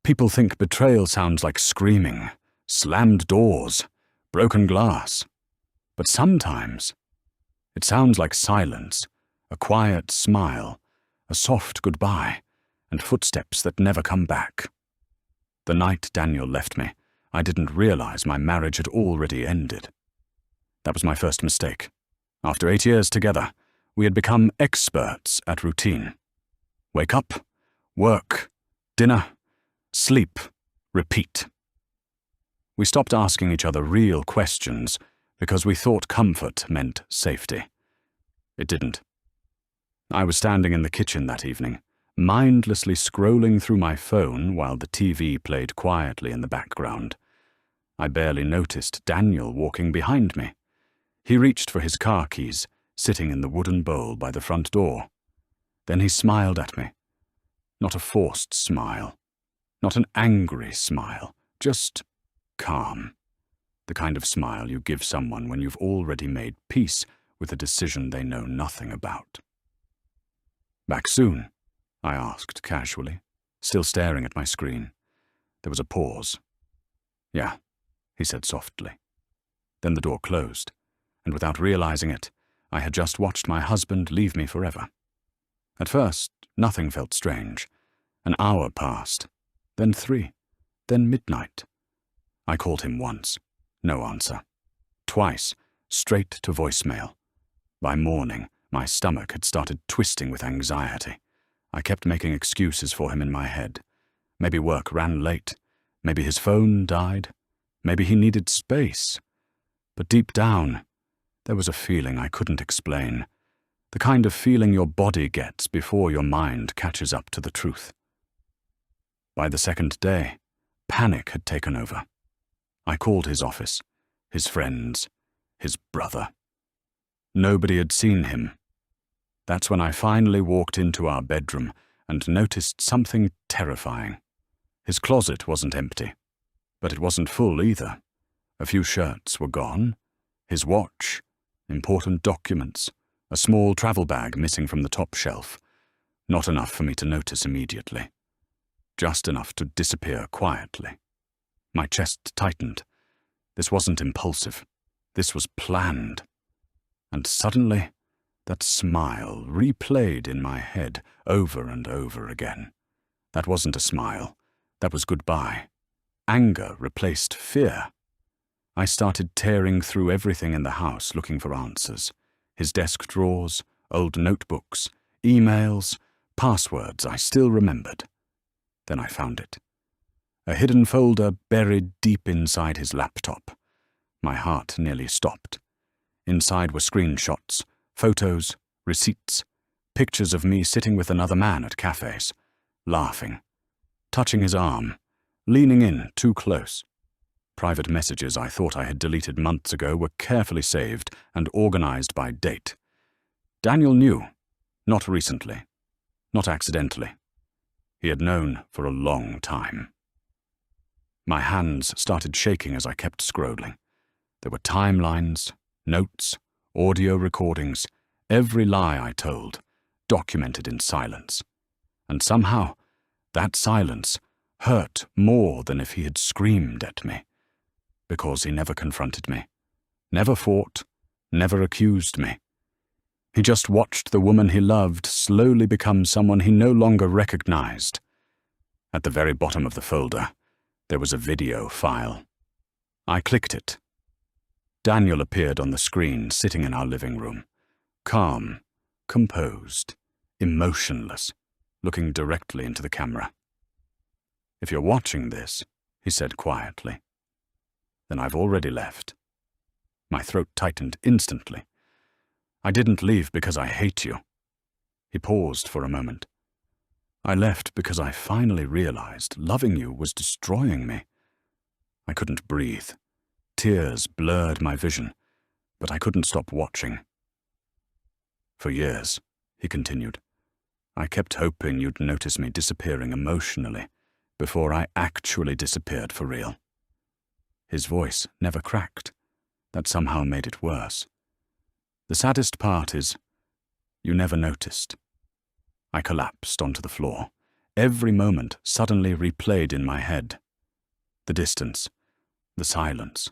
People think betrayal sounds like screaming, slammed doors, broken glass. But sometimes it sounds like silence, a quiet smile, a soft goodbye, and footsteps that never come back. The night Daniel left me, I didn't realize my marriage had already ended. That was my first mistake. After 8 years together, we had become experts at routine. Wake up, work, dinner, sleep, repeat. We stopped asking each other real questions because we thought comfort meant safety. It didn't. I was standing in the kitchen that evening, mindlessly scrolling through my phone while the TV played quietly in the background. I barely noticed Daniel walking behind me. He reached for his car keys, sitting in the wooden bowl by the front door. Then he smiled at me. Not a forced smile. Not an angry smile. Just calm. The kind of smile you give someone when you've already made peace with a decision they know nothing about. "Back soon?" I asked casually, still staring at my screen. There was a pause. "Yeah," he said softly. Then the door closed, and without realizing it, I had just watched my husband leave me forever. At first, nothing felt strange. An hour passed, then 3, then midnight. I called him once. No answer. Twice, straight to voicemail. By morning, my stomach had started twisting with anxiety. I kept making excuses for him in my head. Maybe work ran late. Maybe his phone died. Maybe he needed space. But deep down, there was a feeling I couldn't explain. The kind of feeling your body gets before your mind catches up to the truth. By the second day, panic had taken over. I called his office, his friends, his brother. Nobody had seen him. That's when I finally walked into our bedroom and noticed something terrifying. His closet wasn't empty, but it wasn't full either. A few shirts were gone, his watch, important documents, a small travel bag missing from the top shelf. Not enough for me to notice immediately. Just enough to disappear quietly. My chest tightened. This wasn't impulsive. This was planned. And suddenly, that smile replayed in my head over and over again. That wasn't a smile. That was goodbye. Anger replaced fear. I started tearing through everything in the house looking for answers. His desk drawers, old notebooks, emails, passwords I still remembered. Then I found it. A hidden folder buried deep inside his laptop. My heart nearly stopped. Inside were screenshots, photos, receipts, pictures of me sitting with another man at cafes, laughing, touching his arm, leaning in too close. Private messages I thought I had deleted months ago were carefully saved and organized by date. Daniel knew, not recently, not accidentally. He had known for a long time. My hands started shaking as I kept scrolling. There were timelines, notes, audio recordings, every lie I told, documented in silence. And somehow, that silence hurt more than if he had screamed at me. Because he never confronted me, never fought, never accused me. He just watched the woman he loved slowly become someone he no longer recognized. At the very bottom of the folder, there was a video file. I clicked it. Daniel appeared on the screen, sitting in our living room, calm, composed, emotionless, looking directly into the camera. "If you're watching this," he said quietly, "then I've already left." My throat tightened instantly. "I didn't leave because I hate you." He paused for a moment. "I left because I finally realized loving you was destroying me." I couldn't breathe. Tears blurred my vision, but I couldn't stop watching. "For years," he continued, "I kept hoping you'd notice me disappearing emotionally before I actually disappeared for real." His voice never cracked. That somehow made it worse. "The saddest part is, you never noticed." I collapsed onto the floor. Every moment suddenly replayed in my head. The distance, the silence,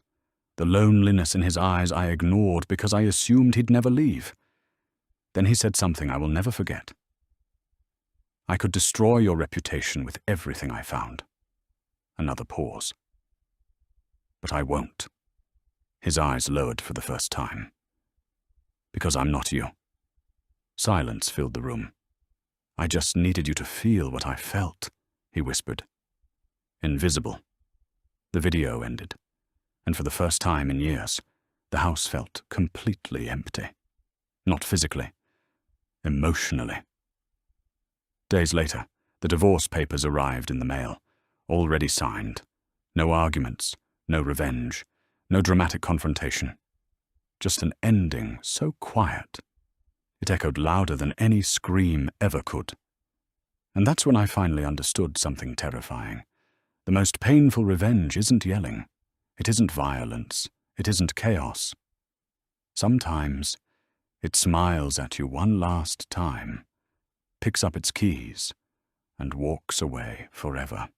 the loneliness in his eyes I ignored because I assumed he'd never leave. Then he said something I will never forget. "I could destroy your reputation with everything I found." Another pause. "But I won't." His eyes lowered for the first time. "Because I'm not you." Silence filled the room. "I just needed you to feel what I felt," he whispered. Invisible. The video ended, and for the first time in years, the house felt completely empty. Not physically, emotionally. Days later, the divorce papers arrived in the mail, already signed. No arguments, no revenge, no dramatic confrontation. Just an ending so quiet. It echoed louder than any scream ever could. And that's when I finally understood something terrifying. The most painful revenge isn't yelling. It isn't violence. It isn't chaos. Sometimes it smiles at you one last time, picks up its keys, and walks away forever.